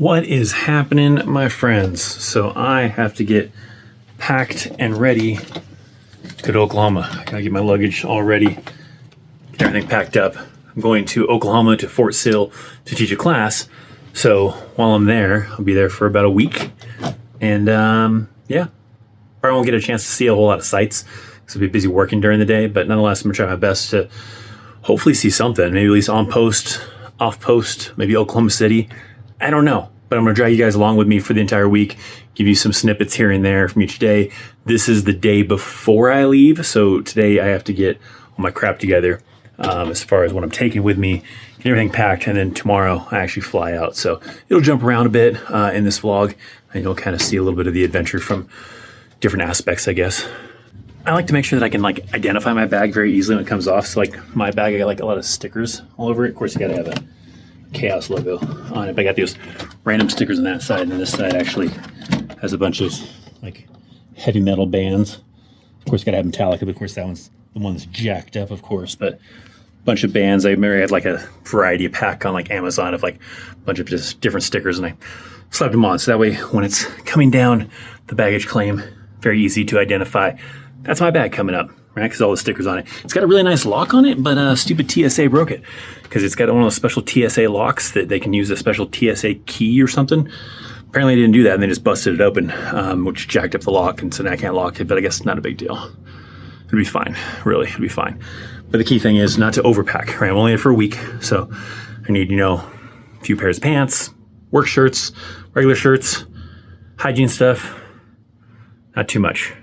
What is happening, my friends? So I have to get packed and ready to go to Oklahoma. I gotta get my luggage all ready, get everything packed up. I'm going to Oklahoma to Fort Sill to teach a class. So while I'm there, I'll be there for about a week. And yeah, probably won't get a chance to see a whole lot of sights because I'll be busy working during the day. But nonetheless, I'm gonna try my best to hopefully see something, maybe at least on post, off post, maybe Oklahoma City. I don't know, but I'm gonna drag you guys along with me for the entire week, give you some snippets here and there from each day. This is the day before I leave, so today I have to get all my crap together as far as what I'm taking with me, get everything packed, and then tomorrow I actually fly out. So it'll jump around a bit in this vlog, and you'll kind of see a little bit of the adventure from different aspects, I guess. I like to make sure that I can identify my bag very easily when it comes off. So my bag, I got a lot of stickers all over it. Of course, you gotta have a Chaos logo on it. But I got those random stickers on that side, and this side actually has a bunch of heavy metal bands. Of course, gotta have Metallica, but of course that one's the one that's jacked up, of course. But a bunch of bands. I remember I had a variety pack on Amazon of a bunch of just different stickers, and I slapped them on so that way when it's coming down the baggage claim, very easy to identify. That's my bag coming up, right? Because all the stickers on it. It's got a really nice lock on it, but stupid TSA broke it because it's got one of those special TSA locks that they can use a special TSA key or something. Apparently they didn't do that and they just busted it open, which jacked up the lock, and so now I can't lock it, but I guess not a big deal. It'll be fine, really, it'll be fine. But the key thing is not to overpack, right? I'm only in for a week, so I need, a few pairs of pants, work shirts, regular shirts, hygiene stuff, not too much.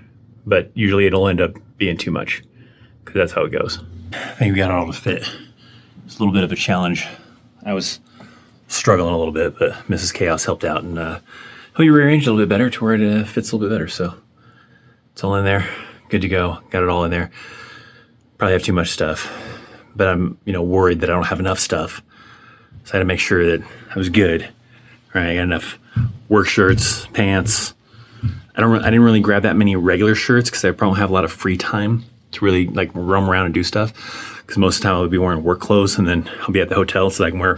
But usually it'll end up being too much because that's how it goes. I think we got it all to fit. It's a little bit of a challenge. I was struggling a little bit, but Mrs. Chaos helped out and helped me rearrange a little bit better to where it fits a little bit better. So it's all in there, good to go. Got it all in there. Probably have too much stuff, but I'm worried that I don't have enough stuff. So I had to make sure that I was good. Right, I got enough work shirts, pants. I didn't really grab that many regular shirts because I probably don't have a lot of free time to really roam around and do stuff. Because most of the time I'll be wearing work clothes and then I'll be at the hotel, so I can wear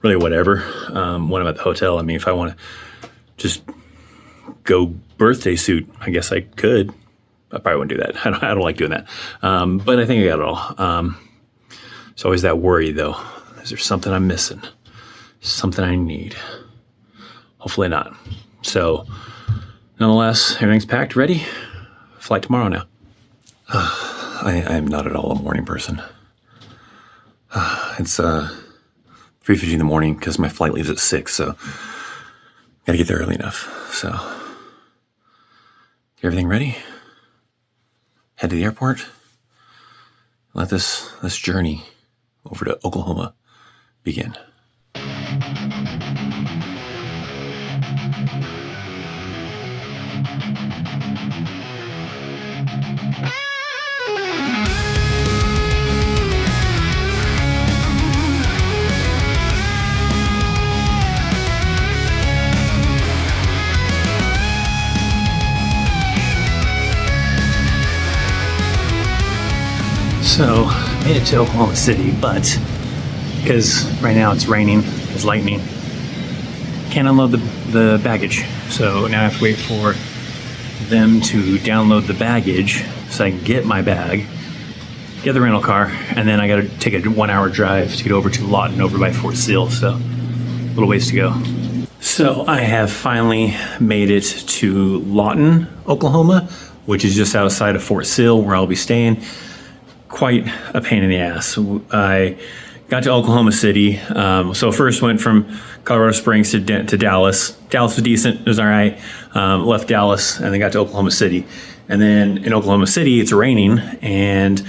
really whatever when I'm at the hotel. I mean, if I want to just go birthday suit, I guess I could. I probably wouldn't do that. I don't like doing that. But I think I got it all. It's always that worry though. Is there something I'm missing? Something I need? Hopefully not. So nonetheless, everything's packed, ready. Flight tomorrow now. I am not at all a morning person. It's 3:50 in the morning because my flight leaves at 6, so gotta get there early enough. So get everything ready. Head to the airport. Let this journey over to Oklahoma begin. So, made it to Oklahoma City, but because right now it's raining, there's lightning, can't unload the baggage. So now I have to wait for them to download the baggage so I can get my bag, get the rental car, and then I gotta take a 1-hour drive to get over to Lawton over by Fort Sill, so a little ways to go. So I have finally made it to Lawton, Oklahoma, which is just outside of Fort Sill where I'll be staying. Quite a pain in the ass. I got to Oklahoma City. So first went from Colorado Springs to Dallas. Dallas was decent, it was all right. Left Dallas and then got to Oklahoma City. And then in Oklahoma City, it's raining. And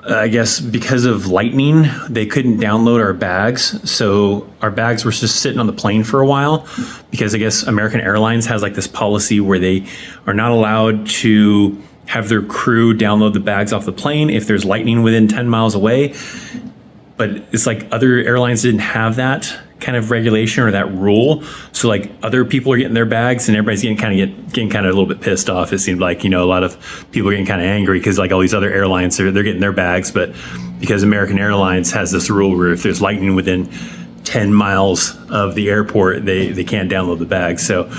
I guess because of lightning, they couldn't download our bags. So our bags were just sitting on the plane for a while because I guess American Airlines has this policy where they are not allowed to have their crew download the bags off the plane if there's lightning within 10 miles away. But it's other airlines didn't have that kind of regulation or that rule. So other people are getting their bags and everybody's getting kind of a little bit pissed off. It seemed a lot of people are getting kind of angry because all these other airlines, they're getting their bags. But because American Airlines has this rule where if there's lightning within 10 miles of the airport, they can't download the bag. So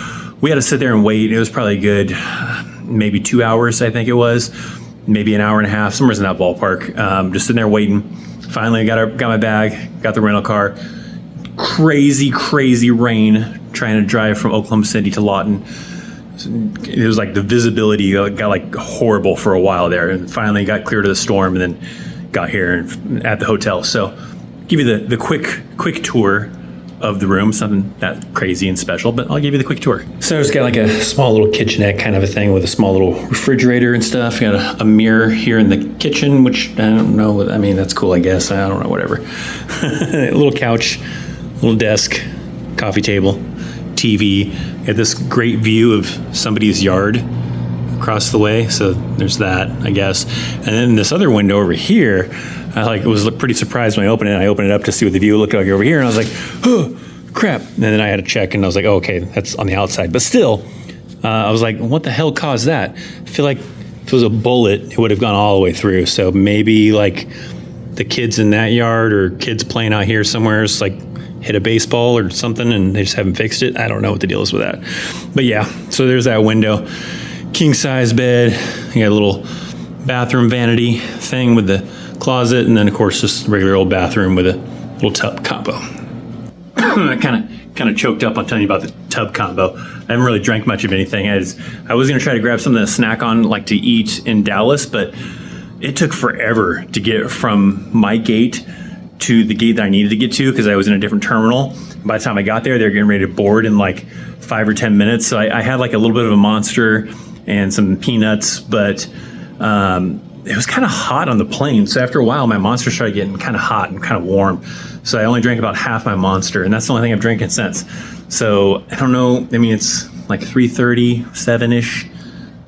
we had to sit there and wait. It was probably good, maybe 2 hours, I think it was, maybe an hour and a half, somewhere in that ballpark. Just sitting there waiting. Finally, got my bag, got the rental car. Crazy rain trying to drive from Oklahoma City to Lawton. It was like the visibility got like horrible for a while there, and finally got clear to the storm, and then got here at the hotel. So give you the quick tour of the room, something not crazy and special, but I'll give you the quick tour. So it's got like a small little kitchenette kind of a thing with a small little refrigerator and stuff. Got a mirror here in the kitchen, which I don't know. I mean, that's cool, I guess. I don't know, whatever. A little couch, little desk, coffee table, TV. Got this great view of somebody's yard across the way. So there's that, I guess. And then this other window over here, I was pretty surprised when I opened it. I opened it up to see what the view looked like over here, and I was like, oh, crap. And then I had to check, and I was like, oh, okay, that's on the outside. But still, I was like, what the hell caused that? I feel like if it was a bullet, it would have gone all the way through. So maybe like the kids in that yard or kids playing out here somewhere is like hit a baseball or something, and they just haven't fixed it. I don't know what the deal is with that. But yeah, so there's that window. King size bed. You got a little bathroom vanity thing with the closet, and then of course just a regular old bathroom with a little tub combo. I kind of choked up on telling you about the tub combo. I haven't really drank much of anything. I was going to try to grab something to snack on, like to eat in Dallas, but it took forever to get from my gate to the gate that I needed to get to because I was in a different terminal. By the time I got there, they were getting ready to board in like 5 or 10 minutes. So I had like a little bit of a Monster and some peanuts, but it was kind of hot on the plane. So after a while, my Monster started getting kind of hot and kind of warm. So I only drank about half my Monster, and that's the only thing I've drinking since. So I don't know. I mean, it's like 3:30, 7-ish.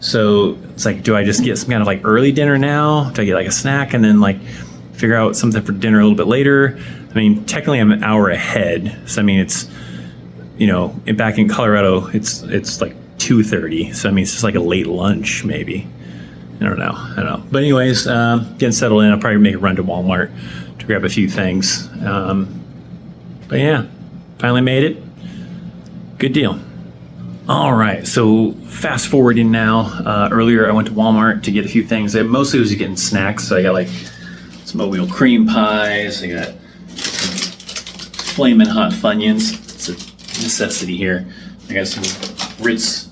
So it's like, do I just get some kind of like early dinner now? Do I get like a snack and then like figure out something for dinner a little bit later? I mean, technically I'm an hour ahead. So I mean, it's, back in Colorado, it's like 2:30. So I mean, it's just like a late lunch maybe. I don't know. But anyways, getting settled in. I'll probably make a run to Walmart to grab a few things. But yeah, finally made it. Good deal. All right, so fast forwarding now. Earlier I went to Walmart to get a few things. I mostly was getting snacks. So I got like some oatmeal cream pies. I got flaming hot Funyuns. It's a necessity here. I got some Ritz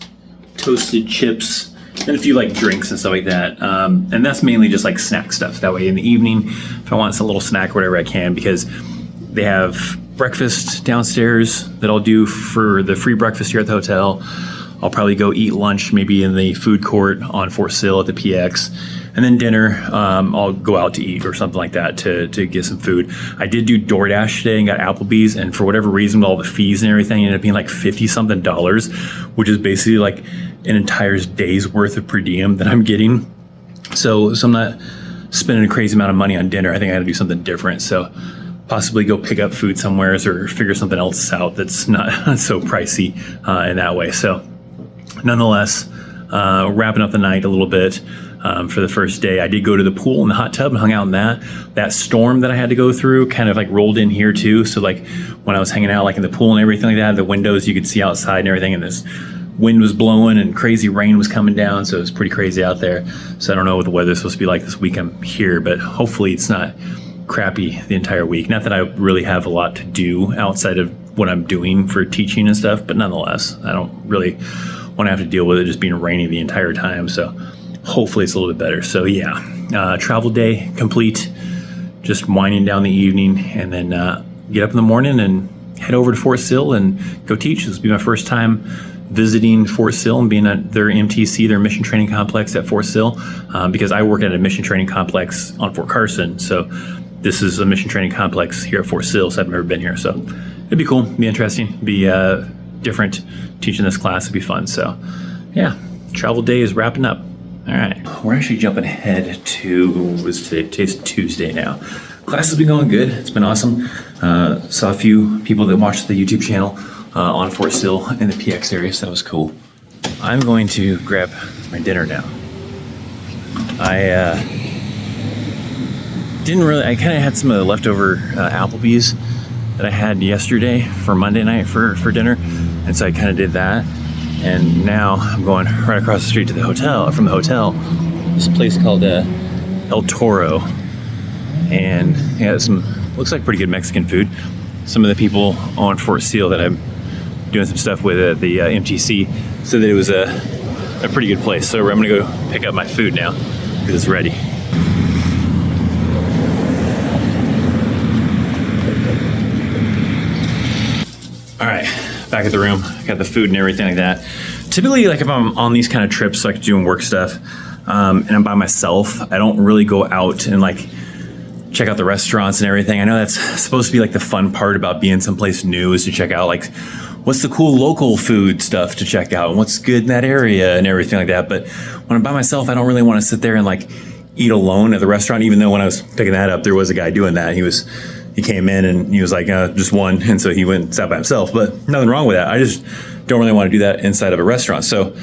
toasted chips. And a few like drinks and stuff like that. And that's mainly just like snack stuff. That way in the evening, if I want some little snack or whatever I can, because they have breakfast downstairs that I'll do for the free breakfast here at the hotel. I'll probably go eat lunch maybe in the food court on Fort Sill at the PX. And then dinner, I'll go out to eat or something like that to get some food. I did do DoorDash today and got Applebee's, and for whatever reason, with all the fees and everything, it ended up being like $50-something, which is basically like an entire day's worth of per diem that I'm getting. So I'm not spending a crazy amount of money on dinner. I think I got to do something different. So possibly go pick up food somewheres or figure something else out that's not so pricey in that way. So nonetheless, wrapping up the night a little bit. For the first day, I did go to the pool and the hot tub and hung out in that. That storm that I had to go through kind of like rolled in here too. So like when I was hanging out like in the pool and everything like that, the windows you could see outside and everything, and this wind was blowing and crazy rain was coming down. So it was pretty crazy out there. So I don't know what the weather's supposed to be like this week I'm here, but hopefully it's not crappy the entire week. Not that I really have a lot to do outside of what I'm doing for teaching and stuff, but nonetheless, I don't really want to have to deal with it just being rainy the entire time. So hopefully it's a little bit better. So yeah, travel day complete, just winding down the evening, and then get up in the morning and head over to Fort Sill and go teach. This will be my first time visiting Fort Sill and being at their MTC, their mission training complex at Fort Sill, because I work at a mission training complex on Fort Carson. So this is a mission training complex here at Fort Sill, so I've never been here. So it'd be cool, be interesting, be different teaching this class. It'd be fun. So yeah, travel day is wrapping up. All right, we're actually jumping ahead to, today's Tuesday now. Class has been going good. It's been awesome. Saw a few people that watched the YouTube channel on Fort Sill in the PX area, so that was cool. I'm going to grab my dinner now. I kind of had some of the leftover Applebee's that I had yesterday for Monday night for dinner. And so I kind of did that. And now I'm going right across the street to the hotel, from the hotel, this place called El Toro. And yeah, some, looks like pretty good Mexican food. Some of the people on Fort Sill that I'm doing some stuff with at the MTC said that it was a pretty good place. So I'm gonna go pick up my food now because it's ready. All right, back at the room, got the food and everything like that. Typically, like if I'm on these kind of trips, like doing work stuff, and I'm by myself, I don't really go out and like check out the restaurants and everything. I know that's supposed to be like the fun part about being someplace new, is to check out like what's the cool local food stuff to check out and what's good in that area and everything like that. But when I'm by myself, I don't really want to sit there and like eat alone at the restaurant, even though when I was picking that up, there was a guy doing that. He came in and he was like, just one. And so he went and sat by himself, but nothing wrong with that. I just don't really want to do that inside of a restaurant. So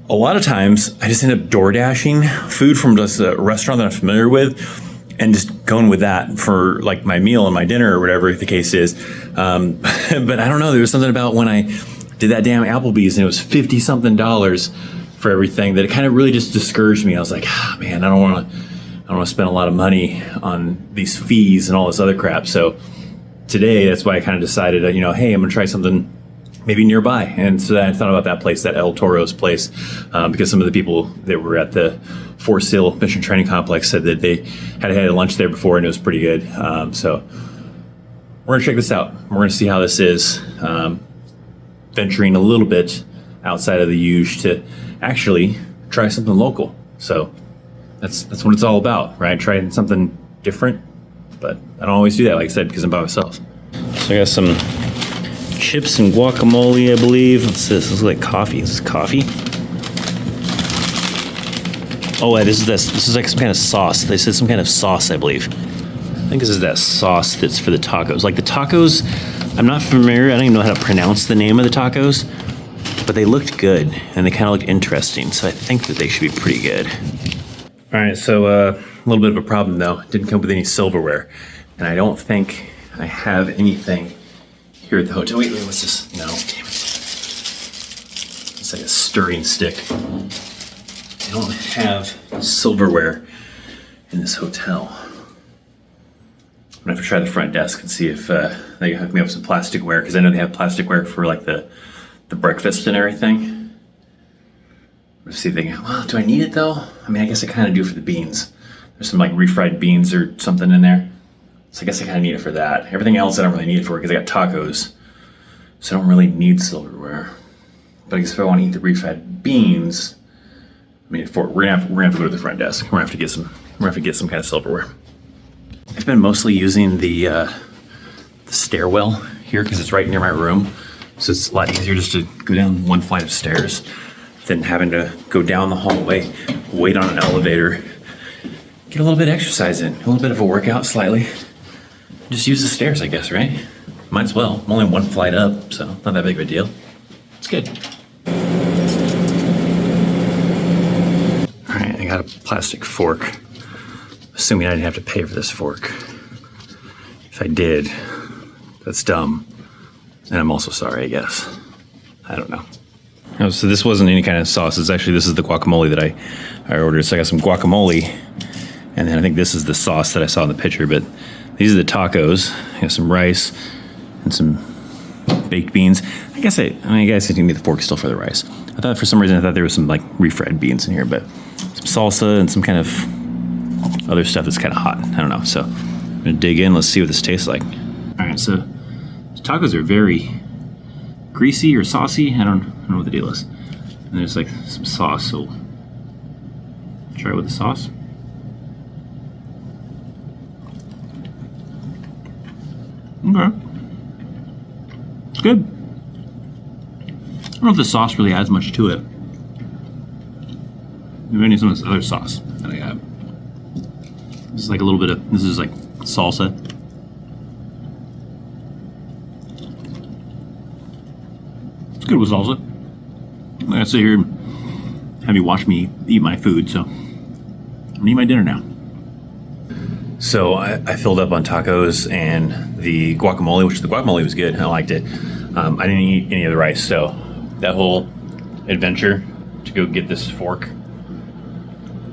a lot of times I just end up door dashing food from just a restaurant that I'm familiar with and just going with that for like my meal and my dinner or whatever the case is. But I don't know, there was something about when I did that damn Applebee's and it was $50 something for everything that it kind of really just discouraged me. I was like, man, I don't want to spend a lot of money on these fees and all this other crap. So today, that's why I kind of decided, hey, I'm gonna try something maybe nearby. And so I thought about that place, that El Toro's place, because some of the people that were at the Fort Sill Mission Training Complex said that they had had lunch there before and it was pretty good. So we're gonna check this out. We're gonna see how this is, venturing a little bit outside of the usual to actually try something local. So that's what it's all about, right? Trying something different, but I don't always do that, like I said, because I'm by myself. So I got some chips and guacamole, I believe. What's this? This is like coffee. Is this coffee? Oh, yeah, this is like some kind of sauce. They said some kind of sauce, I believe. I think this is that sauce that's for the tacos. Like the tacos, I'm not familiar. I don't even know how to pronounce the name of the tacos, but they looked good and they kind of looked interesting. So I think that they should be pretty good. All right, so a little bit of a problem though. Didn't come with any silverware, and I don't think I have anything here at the hotel. Wait, what's this? No, damn it. It's like a stirring stick. I don't have silverware in this hotel. I'm gonna have to try the front desk and see if they can hook me up with some plasticware, because I know they have plasticware for like the breakfast and everything. Let's see if they can, well, do I need it though? I mean, I guess I kind of do for the beans. There's some like refried beans or something in there. So I guess I kind of need it for that. Everything else I don't really need it for because I got tacos. So I don't really need silverware. But I guess if I want to eat the refried beans, I mean, we're gonna have to go to the front desk. We're gonna have to get some kind of silverware. I've been mostly using the stairwell here because it's right near my room. So it's a lot easier just to go down one flight of stairs than having to go down the hallway, wait on an elevator, get a little bit of exercise in, a little bit of a workout slightly. Just use the stairs, I guess, right? Might as well. I'm only one flight up, so not that big of a deal. It's good. All right, I got a plastic fork. Assuming I didn't have to pay for this fork. If I did, that's dumb. And I'm also sorry, I guess. I don't know. Oh, so this wasn't any kind of sauce. This is the guacamole that I ordered. So I got some guacamole, and then I think this is the sauce that I saw in the picture, but these are the tacos. I got some rice and some baked beans. I guess I need the fork still for the rice. I thought for some reason there was some like refried beans in here, but some salsa and some kind of other stuff that's kind of hot. I don't know. So I'm gonna dig in. Let's see what this tastes like. All right, so the tacos are very greasy or saucy. I don't know what the deal is. And there's like some sauce, so try it with the sauce. Okay. It's good. I don't know if the sauce really adds much to it. Maybe I need some of this other sauce that I have. This is like a little bit of, this is like salsa. It's good with salsa. I'm gonna sit here and have you watch me eat my food, so I'm gonna eat my dinner now. So I filled up on tacos and the guacamole, which the guacamole was good. I liked it. I didn't eat any of the rice, so that whole adventure to go get this fork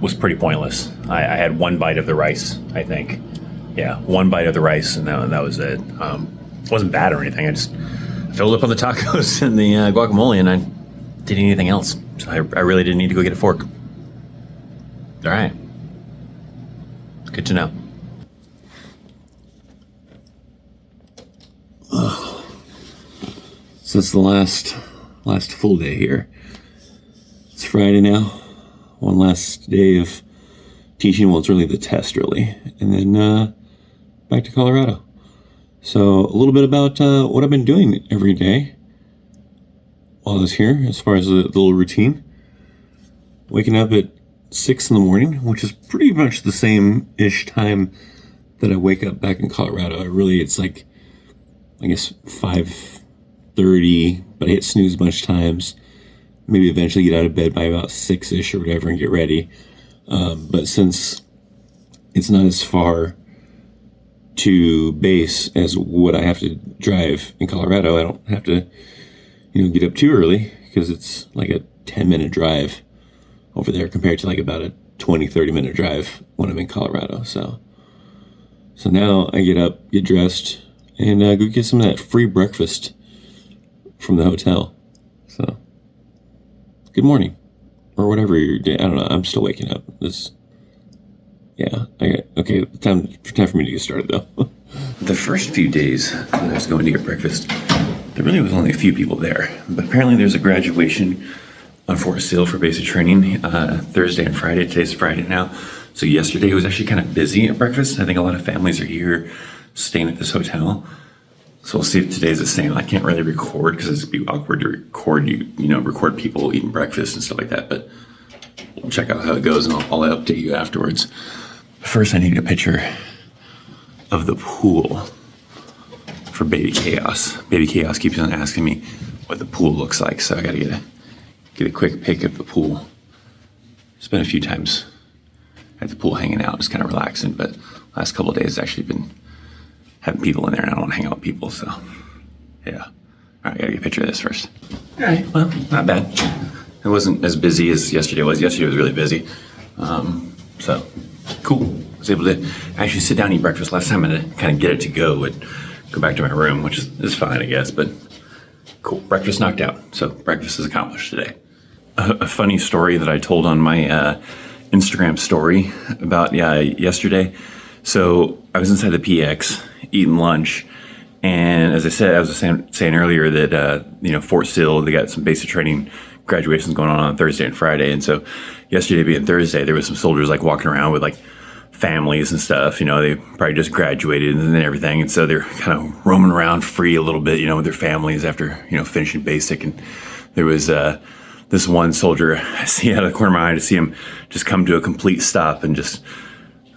was pretty pointless. I had one bite of the rice, I think. Yeah, one bite of the rice, and that was it. It wasn't bad or anything. I just filled up on the tacos and the guacamole, and I didn't eat anything else. So I really didn't need to go get a fork. All right. Good to know. So it's the last full day here. It's Friday now. One last day of teaching. Well, it's really the test, really. And then back to Colorado. So a little bit about what I've been doing every day while I was here, as far as the little routine. Waking up at 6 in the morning, which is pretty much the same-ish time that I wake up back in Colorado. It's like, I guess, 5:30, but I hit snooze a bunch of times. Maybe eventually get out of bed by about 6-ish or whatever and get ready. But since it's not as far to base as what I have to drive in Colorado, I don't have to, get up too early, because it's like a 10-minute drive over there compared to like about a 20-30-minute drive when I'm in Colorado. So now I get up, get dressed, and go get some of that free breakfast from the hotel. So good morning, or whatever you're doing. I don't know. I'm still waking up. Okay. Time for me to get started though. The first few days when I was going to get breakfast, there really was only a few people there. But apparently there's a graduation on Fort Sill for basic training Thursday and Friday. Today's Friday now. So yesterday was actually kind of busy at breakfast. I think a lot of families are here staying at this hotel. So we'll see if today's the same. I can't really record because it'd be awkward to record people eating breakfast and stuff like that. But we'll check out how it goes, and I'll update you afterwards. First, I need a picture of the pool for Baby Chaos. Baby Chaos keeps on asking me what the pool looks like, so I gotta get a quick pic of the pool. Spent a few times at the pool hanging out, just kind of relaxing, but last couple of days I've actually been having people in there, and I don't want to hang out with people, so yeah. All right, I gotta get a picture of this first. All right, well, not bad. It wasn't as busy as yesterday was. Yesterday was really busy. So cool. I was able to actually sit down and eat breakfast. Last time I had to kind of get it to go and go back to my room, which is fine, I guess, but cool. Breakfast knocked out. So breakfast is accomplished today. A funny story that I told on my Instagram story about yesterday. So I was inside the PX eating lunch, and as I was saying earlier that Fort Sill, they got some basic training graduations going on Thursday and Friday, and so yesterday being Thursday, there was some soldiers like walking around with like families and stuff. They probably just graduated and everything, and so they're kind of roaming around free a little bit, with their families after finishing basic. And there was this one soldier I see out of the corner of my eye, to see him just come to a complete stop and just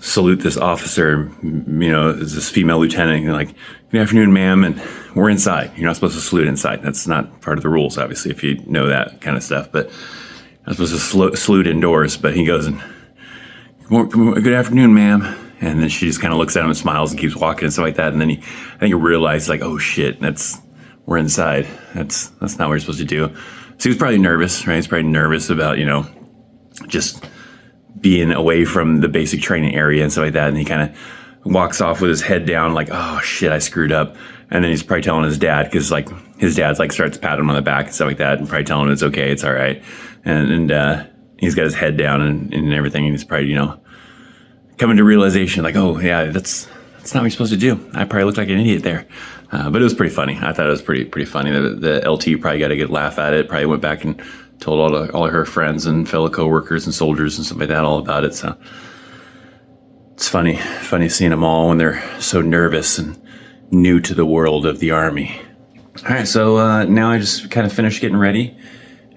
salute this officer, this female lieutenant, and like, "Good afternoon, ma'am," and we're inside. You're not supposed to salute inside. That's not part of the rules, obviously, if you know that kind of stuff, but I'm supposed to salute indoors. But he goes and, "Good afternoon, ma'am," and then she just kind of looks at him and smiles and keeps walking and stuff like that. And then I think he realized, like, oh shit, we're inside. That's not what we're supposed to do. So he was probably nervous, right? He's probably nervous about, just being away from the basic training area and stuff like that. And he kind of walks off with his head down, like, oh shit, I screwed up. And then he's probably telling his dad, because like his dad's like starts patting him on the back and stuff like that, and probably telling him it's okay, it's all right. And he's got his head down and everything, and he's probably coming to realization, like, oh yeah, that's not what you're supposed to do. I probably looked like an idiot there. But it was pretty funny. I thought it was pretty funny. The LT probably got a good laugh at it. Probably went back and told all of her friends and fellow coworkers and soldiers and stuff like that all about it. So it's funny seeing them all when they're so nervous and new to the world of the Army. All right, so now I just kind of finished getting ready,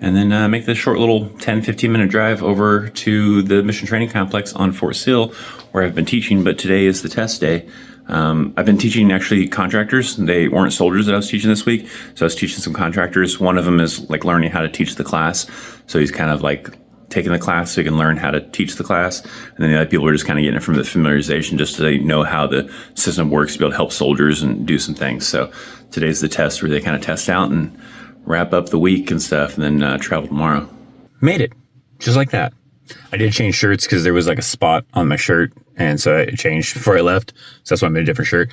and then make this short little 10-15 minute drive over to the mission training complex on Fort Sill, where I've been teaching, but today is the test day. I've been teaching actually contractors. They weren't soldiers that I was teaching this week. So I was teaching some contractors. One of them is like learning how to teach the class. So he's kind of like taking the class so you can learn how to teach the class. And then the other people are just kind of getting it from the familiarization just so they know how the system works to be able to help soldiers and do some things. So today's the test where they kind of test out and wrap up the week and stuff, and then travel tomorrow. Made it. Just like that. I did change shirts because there was like a spot on my shirt, and so I changed before I left. So that's why I made a different shirt.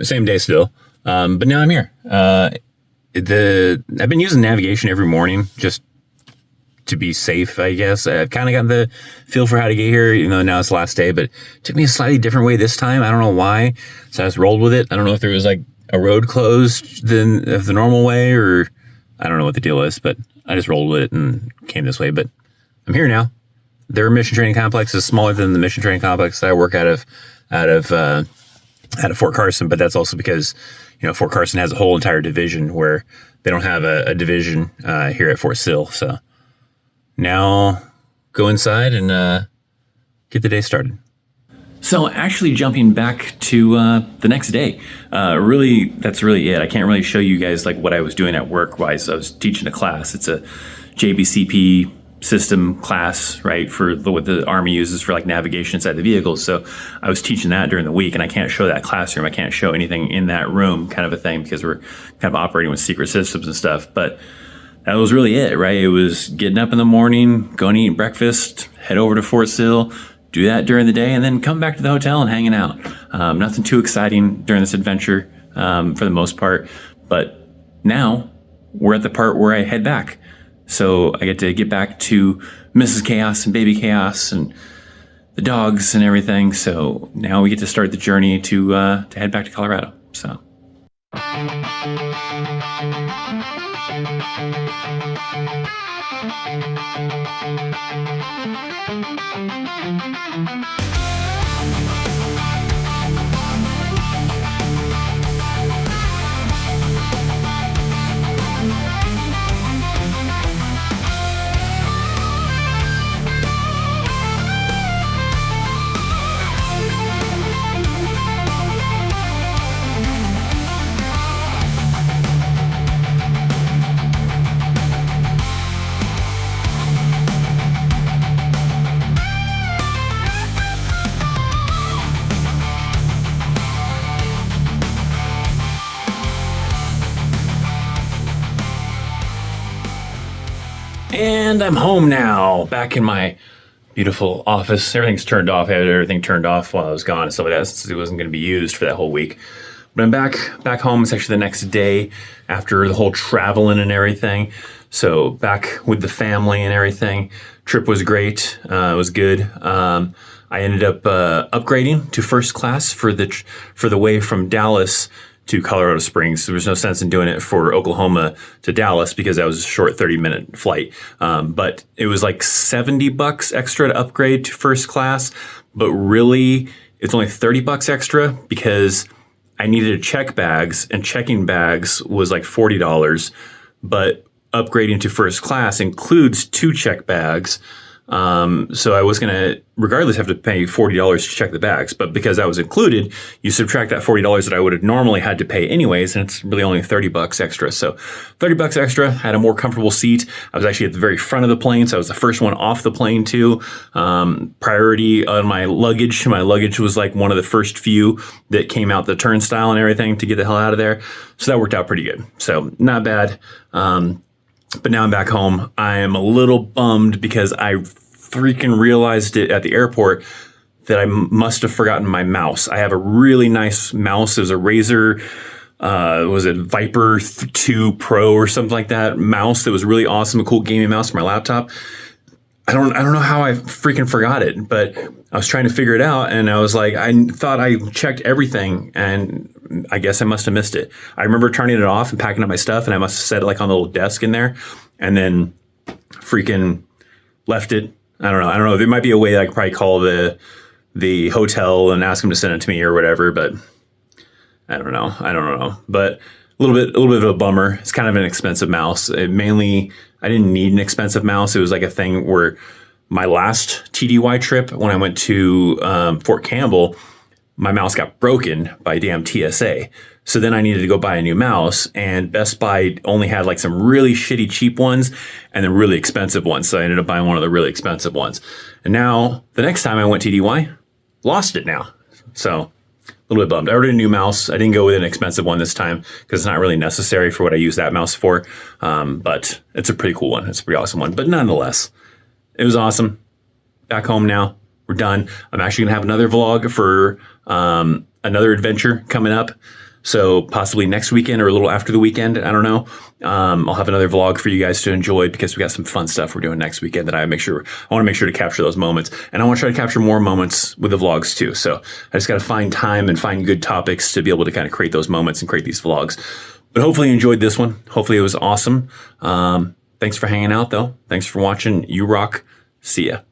Same day still. But now I'm here. I've been using navigation every morning just to be safe, I guess. I've kind of gotten the feel for how to get here, even though now it's the last day, but it took me a slightly different way this time. I don't know why. So I just rolled with it. I don't know if there was like a road closed than the normal way, or I don't know what the deal is, but I just rolled with it and came this way. But I'm here now. Their mission training complex is smaller than the mission training complex that I work out of Fort Carson, but that's also because, Fort Carson has a whole entire division where they don't have a division here at Fort Sill. So now go inside and get the day started. So actually jumping back to the next day, that's really it. I can't really show you guys like what I was doing at work-wise. I was teaching a class. It's a JBCP system class, right, for what the Army uses for like navigation inside the vehicles. So I was teaching that during the week, and I can't show that classroom. I can't show anything in that room, kind of a thing, because we're kind of operating with secret systems and stuff. But that was really it, right? It was getting up in the morning, going to eat breakfast, head over to Fort Sill, do that during the day, and then come back to the hotel and hanging out. Nothing too exciting during this adventure for the most part. But now we're at the part where I head back. So I get back to Mrs. Chaos and Baby Chaos and the dogs and everything. So now we get to start the journey to head back to Colorado. So. And I'm home now, back in my beautiful office. Everything's turned off. I had everything turned off while I was gone and stuff like that, since it wasn't going to be used for that whole week. But I'm back home. It's actually the next day after the whole traveling and everything. So back with the family and everything. Trip was great. It was good. I ended up upgrading to first class for the way from Dallas to Colorado Springs. There was no sense in doing it for Oklahoma to Dallas because that was a short 30-minute flight. But it was like $70 extra to upgrade to first class. But really, it's only $30 extra because I needed to check bags, and checking bags was like $40. But upgrading to first class includes 2 check bags. So I was going to, regardless, have to pay $40 to check the bags. But because that was included, you subtract that $40 that I would have normally had to pay anyways, and it's really only $30 extra. So $30 extra, had a more comfortable seat. I was actually at the very front of the plane, so I was the first one off the plane too. Priority on my luggage. My luggage was like one of the first few that came out the turnstile and everything to get the hell out of there. So that worked out pretty good. So not bad. But now I'm back home. I am a little bummed because I freaking realized it at the airport that I must have forgotten my mouse. I have a really nice mouse. It was a Razer, was it Viper 2 Pro or something like that mouse that was really awesome, a cool gaming mouse for my laptop. I don't know how I freaking forgot it, but I was trying to figure it out, and I was like, I thought I checked everything, and I guess I must have missed it. I remember turning it off and packing up my stuff, and I must have set it like on the little desk in there, and then freaking left it. I don't know. There might be a way that I could probably call the hotel and ask them to send it to me or whatever, but I don't know. But a little bit of a bummer. It's kind of an expensive mouse. I didn't need an expensive mouse. It was like a thing where my last TDY trip, when I went to Fort Campbell, my mouse got broken by damn TSA. So then I needed to go buy a new mouse, and Best Buy only had like some really shitty cheap ones and then really expensive ones. So I ended up buying one of the really expensive ones. And now the next time I went to DY, lost it now. So a little bit bummed. I ordered a new mouse. I didn't go with an expensive one this time because it's not really necessary for what I use that mouse for. But it's a pretty cool one. It's a pretty awesome one. But nonetheless, it was awesome. Back home now. We're done. I'm actually going to have another vlog for another adventure coming up. So possibly next weekend or a little after the weekend. I don't know. I'll have another vlog for you guys to enjoy because we got some fun stuff we're doing next weekend that I want to make sure to capture those moments. And I want to try to capture more moments with the vlogs too. So I just got to find time and find good topics to be able to kind of create those moments and create these vlogs. But hopefully you enjoyed this one. Hopefully it was awesome. Thanks for hanging out though. Thanks for watching. You rock. See ya.